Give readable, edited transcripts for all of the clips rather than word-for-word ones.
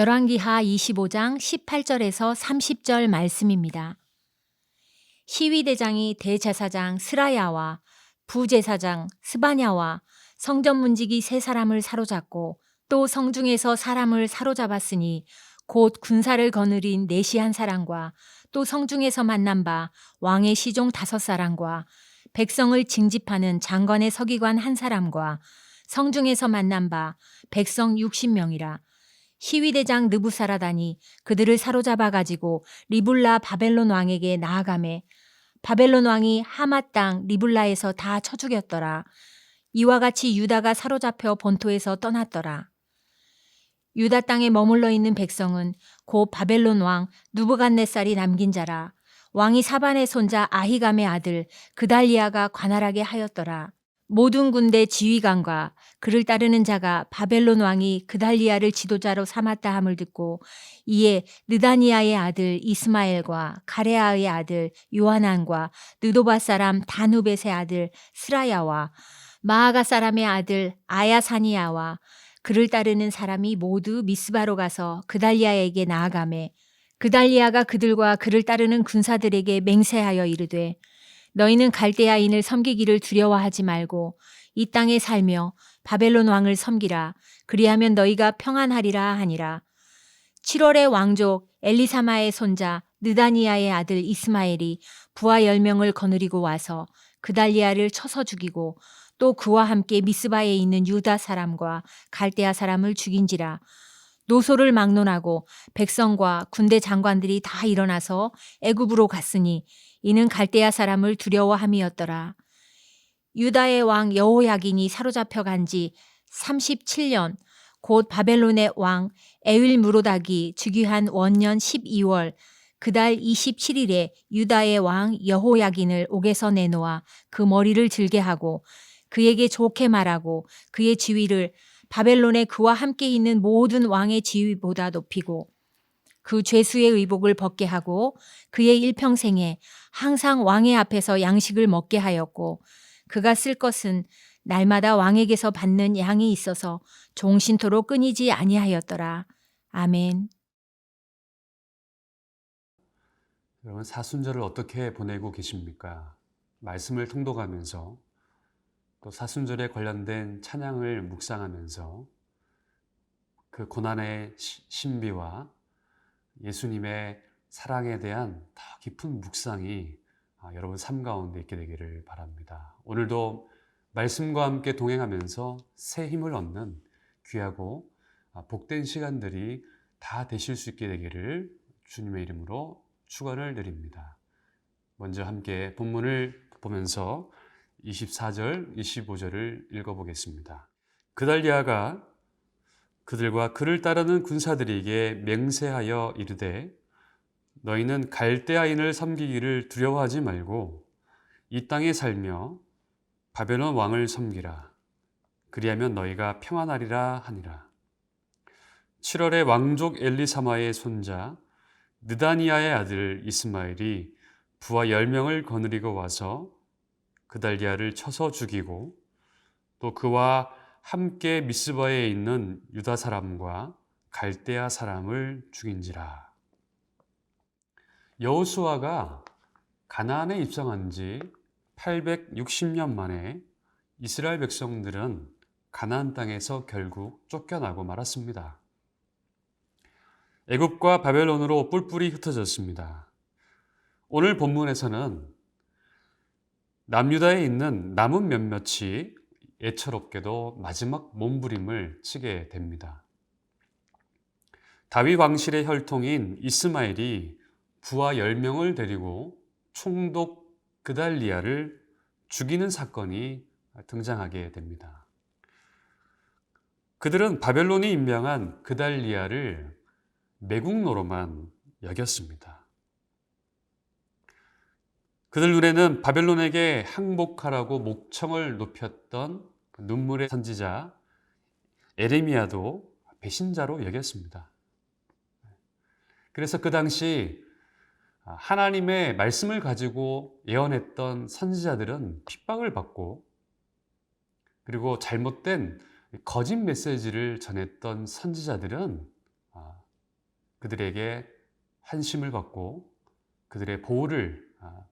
열왕기하 25장 18절에서 30절 말씀입니다. 시위대장이 대제사장 스라야와 부제사장 스바냐와 성전 문지기 세 사람을 사로잡고 또 성중에서 사람을 사로잡았으니 곧 군사를 거느린 내시 한 사람과 또 성중에서 만난 바 왕의 시종 5사람과 백성을 징집하는 장관의 서기관 한 사람과 성중에서 만난 바 백성 60명이라. 시위대장 느부사라단이 그들을 사로잡아 가지고 리블라 바벨론 왕에게 나아가매 바벨론 왕이 하맛 땅 리블라에서 다 쳐 죽였더라. 이와 같이 유다가 사로잡혀 본토에서 떠났더라. 유다 땅에 머물러 있는 백성은 곧 바벨론 왕 누부갓네살이 남긴 자라. 왕이 사반의 손자 아히감의 아들 그달리아가 관할하게 하였더라. 모든 군대 지휘관과 그를 따르는 자가 바벨론 왕이 그달리아를 지도자로 삼았다 함을 듣고 이에 느다니아의 아들 이스마엘과 가레아의 아들 요하난과 느도바 사람 다누벳의 아들 스라야와 마아가 사람의 아들 아야사니아와 그를 따르는 사람이 모두 미스바로 가서 그달리아에게 나아가매 그달리아가 그들과 그를 따르는 군사들에게 맹세하여 이르되 너희는 갈대아인을 섬기기를 두려워하지 말고 이 땅에 살며 바벨론 왕을 섬기라. 그리하면 너희가 평안하리라 하니라. 7월에 왕족 엘리사마의 손자 느다니아의 아들 이스마엘이 부하 10명을 거느리고 와서 그달리아를 쳐서 죽이고 또 그와 함께 미스바에 있는 유다 사람과 갈대아 사람을 죽인지라. 노소를 막론하고 백성과 군대 장관들이 다 일어나서 애굽으로 갔으니 이는 갈대아 사람을 두려워함이었더라. 유다의 왕 여호야긴이 사로잡혀 간 지 37년 곧 바벨론의 왕 에윌무로닥이 즉위한 원년 12월 그달 27일에 유다의 왕 여호야긴을 옥에서 내놓아 그 머리를 들게 하고 그에게 좋게 말하고 그의 지위를 바벨론에 그와 함께 있는 모든 왕의 지위보다 높이고 그 죄수의 의복을 벗게 하고 그의 일평생에 항상 왕의 앞에서 양식을 먹게 하였고 그가 쓸 것은 날마다 왕에게서 받는 양이 있어서 종신토록 끊이지 아니하였더라. 아멘. 여러분, 사순절을 어떻게 보내고 계십니까? 말씀을 통독하면서 또 사순절에 관련된 찬양을 묵상하면서 그 고난의 신비와 예수님의 사랑에 대한 더 깊은 묵상이 여러분 삶 가운데 있게 되기를 바랍니다. 오늘도 말씀과 함께 동행하면서 새 힘을 얻는 귀하고 복된 시간들이 다 되실 수 있게 되기를 주님의 이름으로 축원을 드립니다. 먼저 함께 본문을 보면서 24절, 25절을 읽어보겠습니다. 그달리아가 그들과 그를 따르는 군사들에게 맹세하여 이르되 너희는 갈대아인을 섬기기를 두려워하지 말고 이 땅에 살며 바벨론 왕을 섬기라. 그리하면 너희가 평안하리라 하니라. 7월에 왕족 엘리사마의 손자 느다니아의 아들 이스마엘이 부하 10명을 거느리고 와서 그달리아를 쳐서 죽이고 또 그와 함께 미스바에 있는 유다 사람과 갈대아 사람을 죽인지라. 여호수아가 가나안에 입성한 지 860년 만에 이스라엘 백성들은 가나안 땅에서 결국 쫓겨나고 말았습니다. 애굽과 바벨론으로 뿔뿔이 흩어졌습니다. 오늘 본문에서는 남유다에 있는 남은 몇몇이 애처롭게도 마지막 몸부림을 치게 됩니다. 다윗 왕실의 혈통인 이스마엘이 부하 10명을 데리고 총독 그달리아를 죽이는 사건이 등장하게 됩니다. 그들은 바벨론이 임명한 그달리아를 매국노로만 여겼습니다. 그들 눈에는 바벨론에게 항복하라고 목청을 높였던 눈물의 선지자 에레미야도 배신자로 여겼습니다. 그래서 그 당시 하나님의 말씀을 가지고 예언했던 선지자들은 핍박을 받고 그리고 잘못된 거짓 메시지를 전했던 선지자들은 그들에게 환심을 받고 그들의 보호를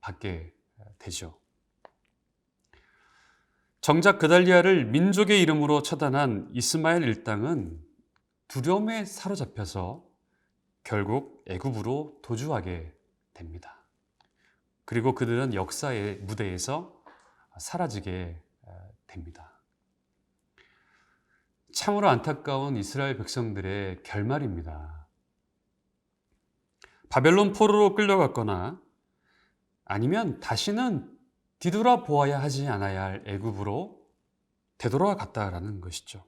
받게 되죠. 정작 그달리아를 민족의 이름으로 처단한 이스마엘 일당은 두려움에 사로잡혀서 결국 애굽으로 도주하게 됩니다. 그리고 그들은 역사의 무대에서 사라지게 됩니다. 참으로 안타까운 이스라엘 백성들의 결말입니다. 바벨론 포로로 끌려갔거나 아니면 다시는 뒤돌아보아야 하지 않아야 할 애굽으로 되돌아갔다라는 것이죠.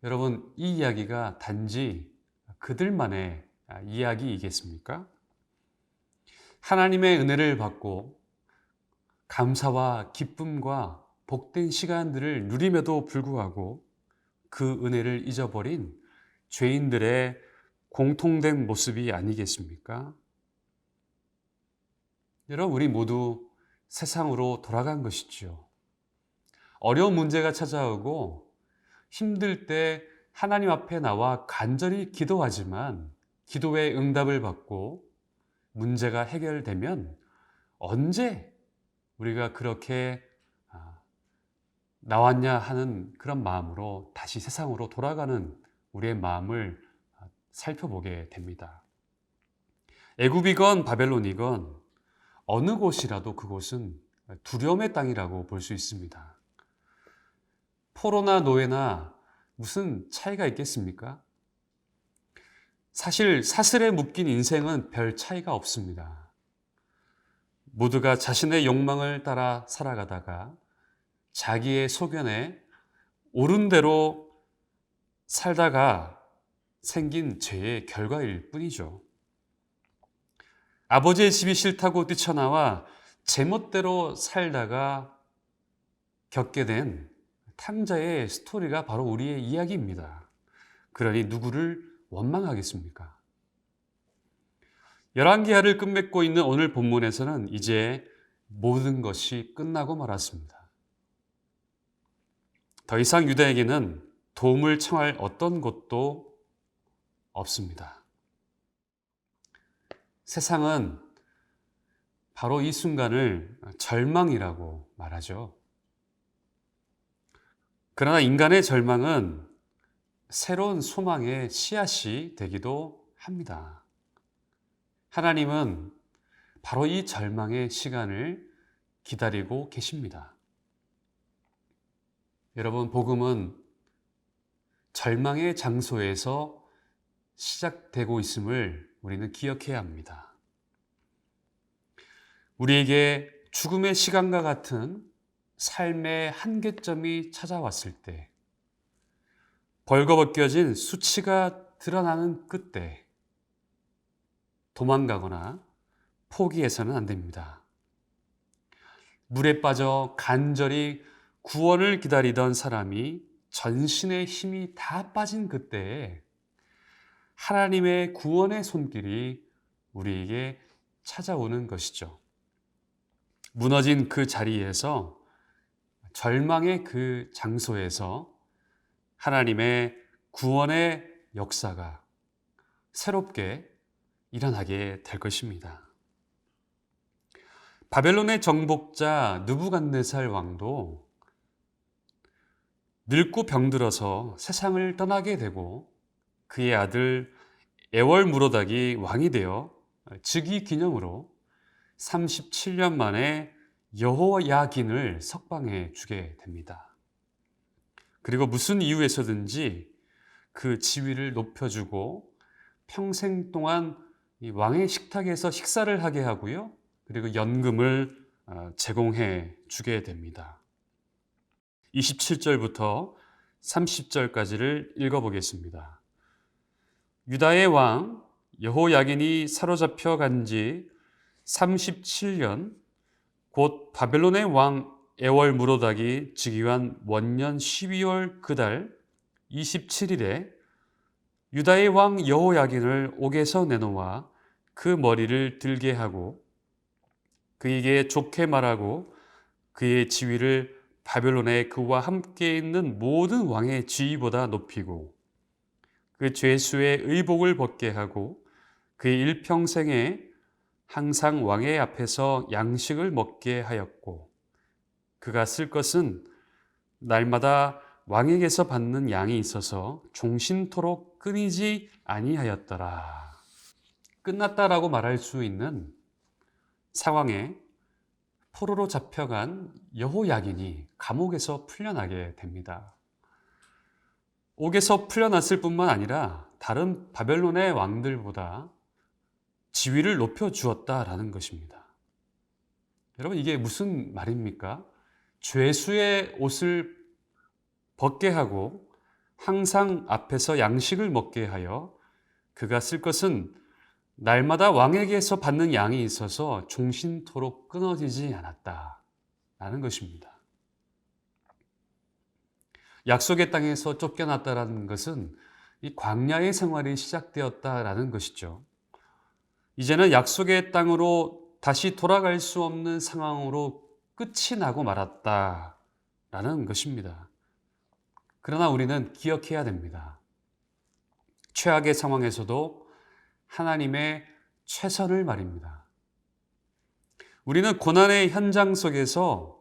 여러분, 이 이야기가 단지 그들만의 이야기이겠습니까? 하나님의 은혜를 받고 감사와 기쁨과 복된 시간들을 누림에도 불구하고 그 은혜를 잊어버린 죄인들의 공통된 모습이 아니겠습니까? 여러분, 우리 모두 세상으로 돌아간 것이죠. 어려운 문제가 찾아오고 힘들 때 하나님 앞에 나와 간절히 기도하지만 기도의 응답을 받고 문제가 해결되면 언제 우리가 그렇게 나왔냐 하는 그런 마음으로 다시 세상으로 돌아가는 우리의 마음을 살펴보게 됩니다. 애굽이건 바벨론이건 어느 곳이라도 그곳은 두려움의 땅이라고 볼 수 있습니다. 포로나 노예나 무슨 차이가 있겠습니까? 사실 사슬에 묶인 인생은 별 차이가 없습니다. 모두가 자신의 욕망을 따라 살아가다가 자기의 소견에 옳은 대로 살다가 생긴 죄의 결과일 뿐이죠. 아버지의 집이 싫다고 뛰쳐나와 제멋대로 살다가 겪게 된 탕자의 스토리가 바로 우리의 이야기입니다. 그러니 누구를 원망하겠습니까? 열왕기하를 끝맺고 있는 오늘 본문에서는 이제 모든 것이 끝나고 말았습니다. 더 이상 유다에게는 도움을 청할 어떤 곳도 없습니다. 세상은 바로 이 순간을 절망이라고 말하죠. 그러나 인간의 절망은 새로운 소망의 씨앗이 되기도 합니다. 하나님은 바로 이 절망의 시간을 기다리고 계십니다. 여러분, 복음은 절망의 장소에서 시작되고 있음을 우리는 기억해야 합니다. 우리에게 죽음의 시간과 같은 삶의 한계점이 찾아왔을 때, 벌거벗겨진 수치가 드러나는 끝에 도망가거나 포기해서는 안 됩니다. 물에 빠져 간절히 구원을 기다리던 사람이 전신의 힘이 다 빠진 그때에 하나님의 구원의 손길이 우리에게 찾아오는 것이죠. 무너진 그 자리에서, 절망의 그 장소에서 하나님의 구원의 역사가 새롭게 일어나게 될 것입니다. 바벨론의 정복자 느부갓네살 왕도 늙고 병들어서 세상을 떠나게 되고 그의 아들 에월무로닥이 왕이 되어 즉위 기념으로 37년 만에 여호야긴을 석방해 주게 됩니다. 그리고 무슨 이유에서든지 그 지위를 높여주고 평생 동안 이 왕의 식탁에서 식사를 하게 하고요. 그리고 연금을 제공해 주게 됩니다. 27절부터 30절까지를 읽어보겠습니다. 유다의 왕 여호야긴이 사로잡혀 간 지 37년, 곧 바벨론의 왕 에월무로닥이 즉위한 원년 12월 그달 27일에 유다의 왕 여호야긴을 옥에서 내놓아 그 머리를 들게 하고 그에게 좋게 말하고 그의 지위를 바벨론에 그와 함께 있는 모든 왕의 지위보다 높이고 그 죄수의 의복을 벗게 하고 그의 일평생에 항상 왕의 앞에서 양식을 먹게 하였고 그가 쓸 것은 날마다 왕에게서 받는 양이 있어서 종신토록 끊이지 아니하였더라. 끝났다라고 말할 수 있는 상황에 포로로 잡혀간 여호야긴이 감옥에서 풀려나게 됩니다. 옥에서 풀려났을 뿐만 아니라 다른 바벨론의 왕들보다 지위를 높여주었다라는 것입니다. 여러분, 이게 무슨 말입니까? 죄수의 옷을 벗게 하고 항상 앞에서 양식을 먹게 하여 그가 쓸 것은 날마다 왕에게서 받는 양이 있어서 종신토록 끊어지지 않았다라는 것입니다. 약속의 땅에서 쫓겨났다라는 것은 이 광야의 생활이 시작되었다라는 것이죠. 이제는 약속의 땅으로 다시 돌아갈 수 없는 상황으로 끝이 나고 말았다라는 것입니다. 그러나 우리는 기억해야 됩니다. 최악의 상황에서도 하나님의 최선을 말입니다. 우리는 고난의 현장 속에서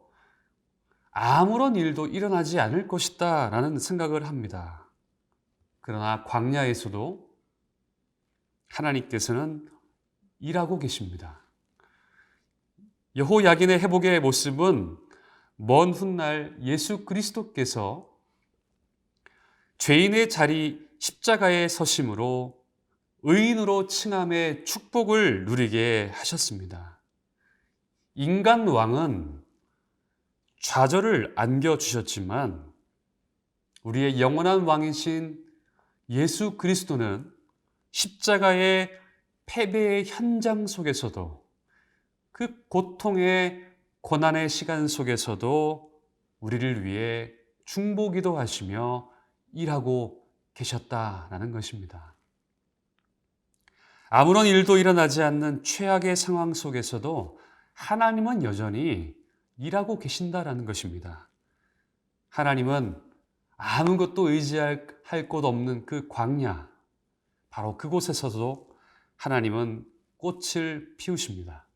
아무런 일도 일어나지 않을 것이다 라는 생각을 합니다. 그러나 광야에서도 하나님께서는 일하고 계십니다. 여호야긴의 회복의 모습은 먼 훗날 예수 그리스도께서 죄인의 자리 십자가에 서심으로 의인으로 칭함의 축복을 누리게 하셨습니다. 인간 왕은 좌절을 안겨주셨지만 우리의 영원한 왕이신 예수 그리스도는 십자가의 패배의 현장 속에서도 그 고통의 고난의 시간 속에서도 우리를 위해 중보기도 하시며 일하고 계셨다라는 것입니다. 아무런 일도 일어나지 않는 최악의 상황 속에서도 하나님은 여전히 일하고 계신다라는 것입니다. 하나님은 아무것도 의지할 곳 없는 그 광야, 바로 그곳에서도 하나님은 꽃을 피우십니다.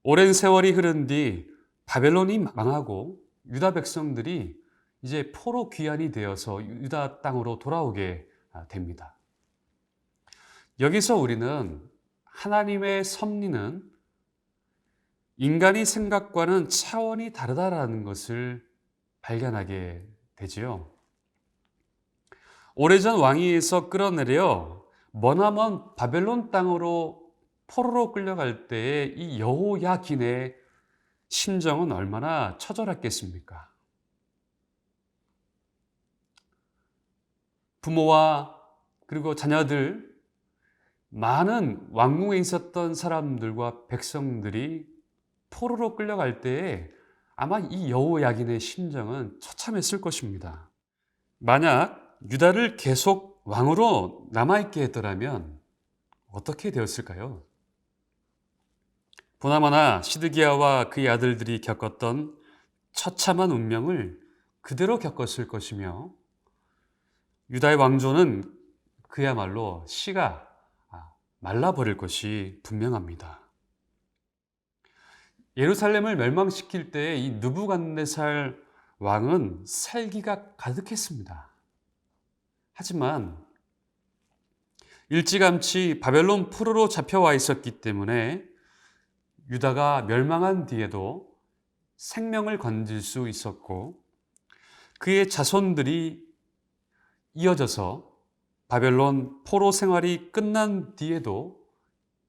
오랜 세월이 흐른 뒤 바벨론이 망하고 유다 백성들이 이제 포로 귀환이 되어서 유다 땅으로 돌아오게 됩니다. 여기서 우리는 하나님의 섭리는 인간의 생각과는 차원이 다르다라는 것을 발견하게 되지요. 오래전 왕위에서 끌어내려 머나먼 바벨론 땅으로 포로로 끌려갈 때에 이 여호야긴의 심정은 얼마나 처절했겠습니까? 부모와 그리고 자녀들, 많은 왕궁에 있었던 사람들과 백성들이 포로로 끌려갈 때에 아마 이 여호야긴의 심정은 처참했을 것입니다. 만약 유다를 계속 왕으로 남아있게 했더라면 어떻게 되었을까요? 보나마나 시드기야와 그의 아들들이 겪었던 처참한 운명을 그대로 겪었을 것이며 유다의 왕조는 그야말로 씨가 말라버릴 것이 분명합니다. 예루살렘을 멸망시킬 때 이 느부갓네살 왕은 살기가 가득했습니다. 하지만 일찌감치 바벨론 포로로 잡혀와 있었기 때문에 유다가 멸망한 뒤에도 생명을 건질 수 있었고 그의 자손들이 이어져서 바벨론 포로 생활이 끝난 뒤에도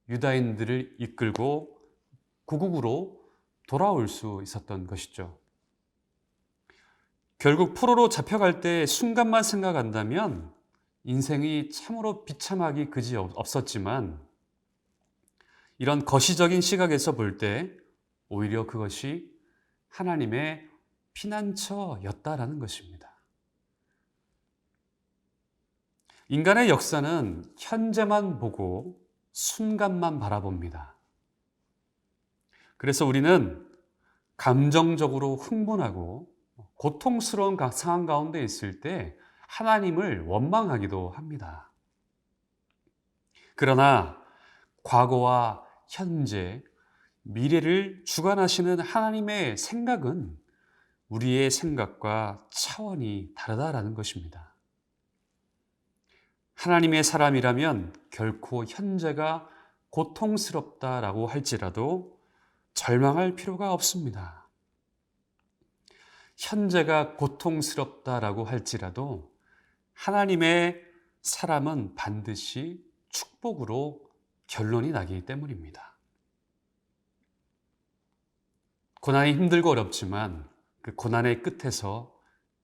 유다인들을 이끌고 고국으로 돌아올 수 있었던 것이죠. 결국 포로로 잡혀갈 때 순간만 생각한다면 인생이 참으로 비참하기 그지 없었지만 이런 거시적인 시각에서 볼 때 오히려 그것이 하나님의 피난처였다라는 것입니다. 인간의 역사는 현재만 보고 순간만 바라봅니다. 그래서 우리는 감정적으로 흥분하고 고통스러운 상황 가운데 있을 때 하나님을 원망하기도 합니다. 그러나 과거와 현재, 미래를 주관하시는 하나님의 생각은 우리의 생각과 차원이 다르다라는 것입니다. 하나님의 사람이라면 결코 현재가 고통스럽다라고 할지라도 절망할 필요가 없습니다. 현재가 고통스럽다라고 할지라도 하나님의 사람은 반드시 축복으로 결론이 나기 때문입니다. 고난이 힘들고 어렵지만 그 고난의 끝에서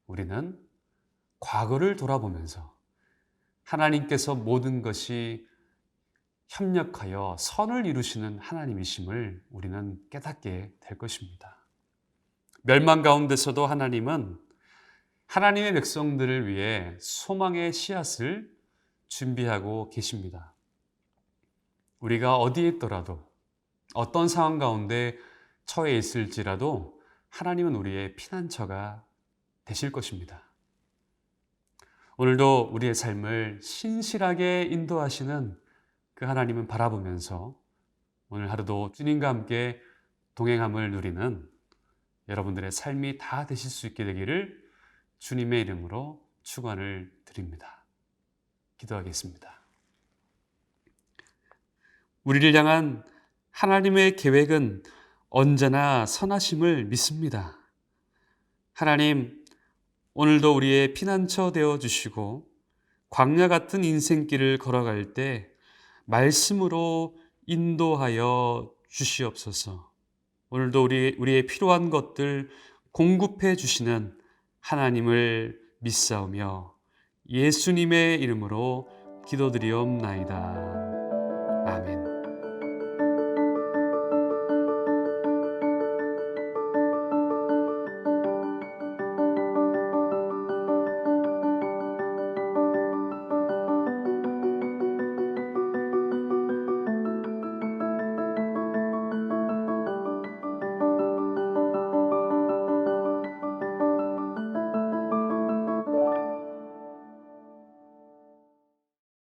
우리는 과거를 돌아보면서 하나님께서 모든 것이 협력하여 선을 이루시는 하나님이심을 우리는 깨닫게 될 것입니다. 멸망 가운데서도 하나님은 하나님의 백성들을 위해 소망의 씨앗을 준비하고 계십니다. 우리가 어디에 있더라도 어떤 상황 가운데 처해 있을지라도 하나님은 우리의 피난처가 되실 것입니다. 오늘도 우리의 삶을 신실하게 인도하시는 그 하나님을 바라보면서 오늘 하루도 주님과 함께 동행함을 누리는 여러분들의 삶이 다 되실 수 있게 되기를 주님의 이름으로 축원을 드립니다. 기도하겠습니다. 우리를 향한 하나님의 계획은 언제나 선하심을 믿습니다. 하나님, 오늘도 우리의 피난처 되어 주시고 광야 같은 인생길을 걸어갈 때 말씀으로 인도하여 주시옵소서. 오늘도 우리의 필요한 것들 공급해 주시는 하나님을 믿사오며 예수님의 이름으로 기도드리옵나이다. 아멘.